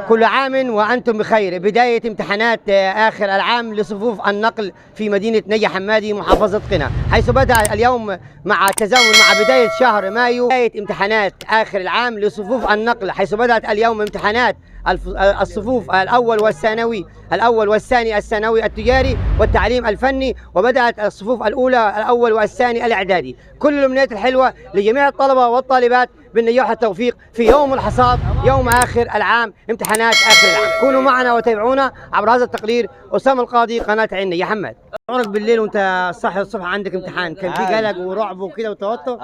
كل عام وأنتم بخير. بداية امتحانات آخر العام لصفوف النقل في مدينة نجع حمادي محافظة قنا، حيث بدأ اليوم مع التزامن مع بداية شهر مايو بداية امتحانات آخر العام لصفوف النقل، حيث بدأت اليوم امتحانات الصفوف الأول والثانوي، الأول والثاني الثانوي التجاري والتعليم الفني، وبدأت الصفوف الأولى الأول والثاني الإعدادي. كل الأمنيات الحلوة لجميع الطلبة والطالبات بالنجاح والتوفيق في يوم الحصاد، يوم آخر العام، امتحانات آخر العام. كونوا معنا وتابعونا عبر هذا التقرير. أسامة القاضي، قناة عين نجع حماد. شعورك بالليل وأنت صاحي الصبح عندك امتحان، كان في قلق ورعب وكده وتوتر؟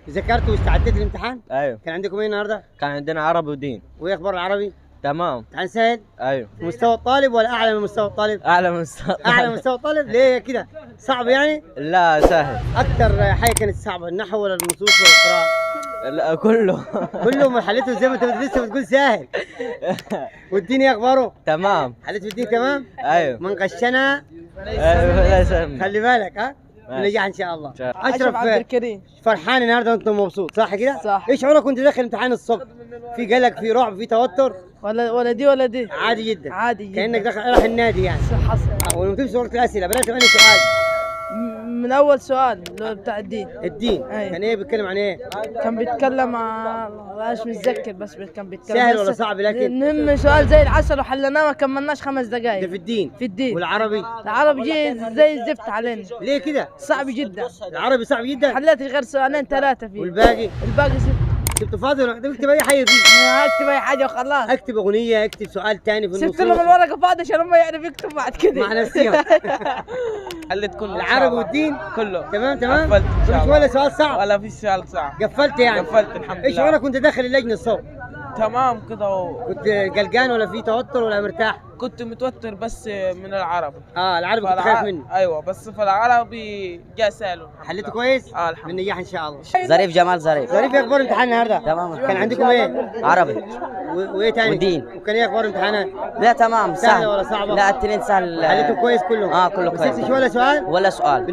ذكرت واستعدت للامتحان؟ ايوه. كان عندكم ايه النهارده؟ كان عندنا عربي ودين. وايه اخبار العربي؟ تمام. امتحان سهل؟ ايوه. مستوى الطالب ولا اعلى من مستوى الطالب؟ اعلى من مستوى اعلى من مستوى الطالب. ليه كده؟ صعب يعني؟ لا سهل. اكثر حاجه كانت صعبه النحو ولا النصوص ولا القراءه؟ لا كله. كله ما حليته زي ما انت لسه بتقول سهل. والدين ايه اخباره؟ تمام. حليت الدين تمام؟ ايوه. من غشنا لا يسلمك. خلي بالك ها؟ ماشي. نجح ان شاء الله. اشرف عبد الكريم. فرحان النهارده وانت مبسوط صح كده؟ صح. ايش شعورك وانت داخل امتحان الصبح؟ في قلق، في رعب، في توتر؟ ولا دي ولا دي. عادي جدا. عادي جدا. كانك داخل رايح النادي يعني. حصل. ولما تمشي وقت الاسئله بلاش ثاني سؤال. من اول سؤال اللي هو بتاع الدين. الدين. أيوة. كان ايه بيتكلم عن ايه؟ كان بيتكلم عن مش متذكر بس كان بيتكلم سهل ولا صعب لكن؟ المهم سؤال زي العسل وحلناه ما كملناش 5 ده دقائق. في الدين. في الدين. والعربي؟ العربي جه زي الزفت علينا. ليه كده؟ صعب جدا. العربي صعب جدا؟ حليت غير سؤالين 3 فيه. والباقي؟ الباقي كنت فاضي ولا اكتب اي حاجه فيه؟ اكتب اي حاجه وخلاص. اكتب اغنيه، اكتب سؤال ثاني في النص. سبت لهم الورقه فاضيه عشان هم يعرفوا يكتبوا بعد كده مع نفسهم. حليت كله. العربي والدين كله. تمام؟ قفلت ان شاء مش الله. ولا سؤال صعب؟ ولا في سؤال صعب. قفلت يعني؟ قفلت الحمد لله. ايش شعورك وانت داخل اللجنه الصبح؟ تمام كده كنت قلقان ولا في توتر ولا مرتاح؟ كنت متوتر بس من العربي. العربي كنت خايف منه. ايوه بس في العربي جاء سهل. حليته كويس؟ الحمد لله. بالنجاح ان شاء الله. ظريف جمال ظريف. ظريف. ايه اخبار الامتحان النهارده؟ تمام. كان عندكم ايه؟ عربي وايه ثاني؟ ودين. وكان ايه اخبار الامتحانات؟ لا تمام سهل سهل ولا صعبه؟ لا التنين سهل. حليته كويس كله؟ كله بس كويس ولا سؤال؟ ولا سؤال.